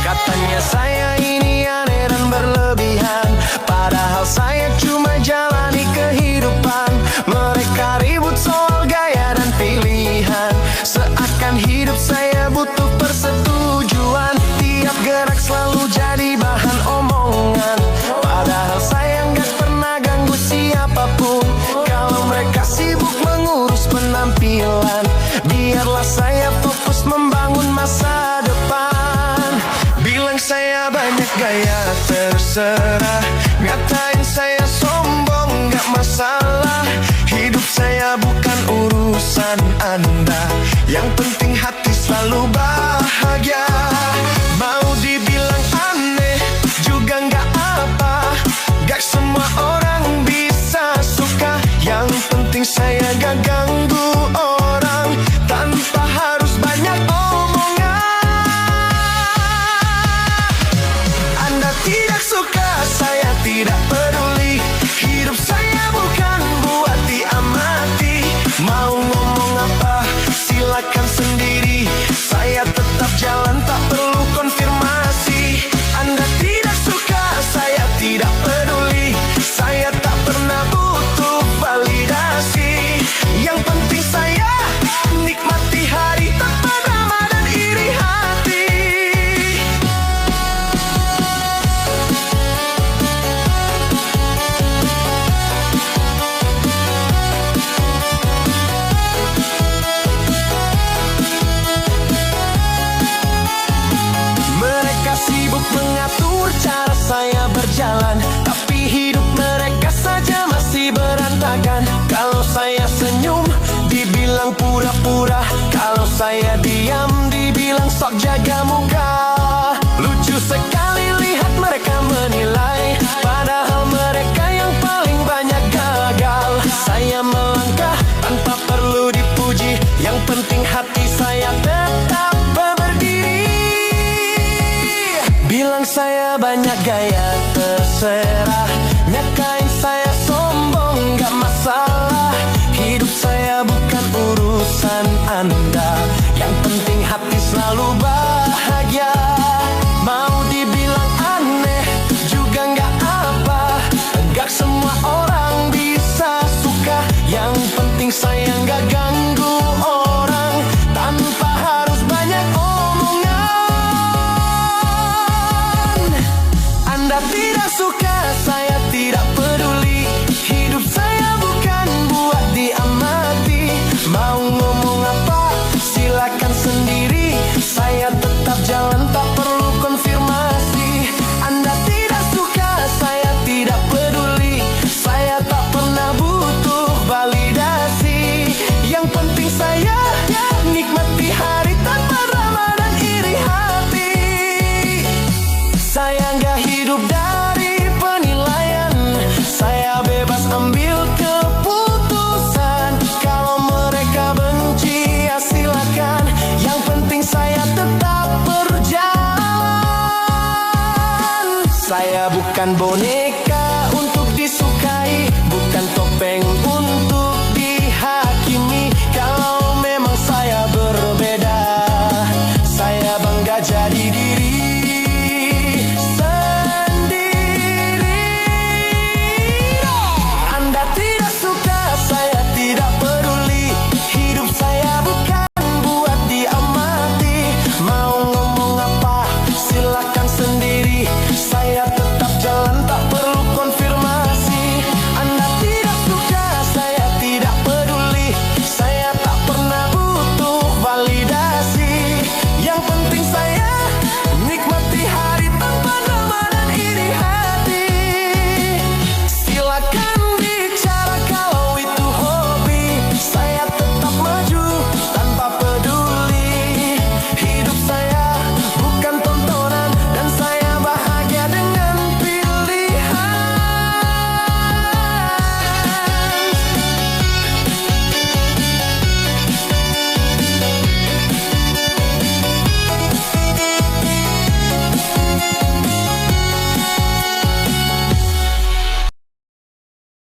Katanya saya ini aneh dan berlebihan, padahal saya cuma jalani kehidupan. Mereka ribut soal gaya dan pilihan, seakan hidup saya butuh persetujuan. Tiap gerak selalu jadi bahan omongan, padahal saya nggak pernah ganggu siapapun. Kalau mereka sibuk mengurus penampilan, biarlah saya fokus membangun masa depan. Bilang saya banyak gaya, terserah. Ngatain saya sombong, gak masalah. Hidup saya bukan urusan Anda, yang penting hati selalu bahagia. Mau dibilang aneh juga gak apa, gak semua orang bisa suka. Yang penting saya gak ganggu orang, tanpa harus banyak omongan. Anda tidak suka, saya tidak peduli. Hidup saya bukan buat diamati. Mau ngomong apa, silakan sendiri. Saya tetap jalan, tak perlu konfirmasi. Anda tidak suka, saya tidak peduli. Saya tak pernah butuh validasi. Yang penting saya nikmati hari tanpa drama dan iri hati. Mereka sibuk mengatur cara saya berjalan, tapi hidup mereka saja masih berantakan. Kalau saya senyum, dibilang pura-pura. Kalau saya diam, dibilang sok jaga muka. Lucu sekali lihat mereka menilai, padahal mereka yang paling banyak gagal. Saya melangkah tanpa perlu dipuji, yang penting hati saya tetap berdiri. Bilang saya banyak gaya, terserah. Nyakain saya sombong, gak masalah. Hidup saya bukan urusan Anda, yang penting hati selalu bahagia. Mau dibilang aneh juga gak apa, gak semua orang bisa suka. Yang penting saya gak ganggu orang, tanpa harus banyak omongan. Anda tidak suka, saya tidak peduli. Hidup saya bukan buat diamati. Mau ngomong apa, silakan sendiri. Saya tetap jalan, tak perlu konfirmasi. Anda tidak suka, saya tidak peduli. Saya tak pernah butuh validasi. Yang penting saya nikmati hari tanpa drama dan iri hati. Saya nggak hidup dari penilaian, saya bebas ambil keputusan. Kalau mereka benci, ya silakan. Yang penting saya tetap berjalan. Saya bukan boneka.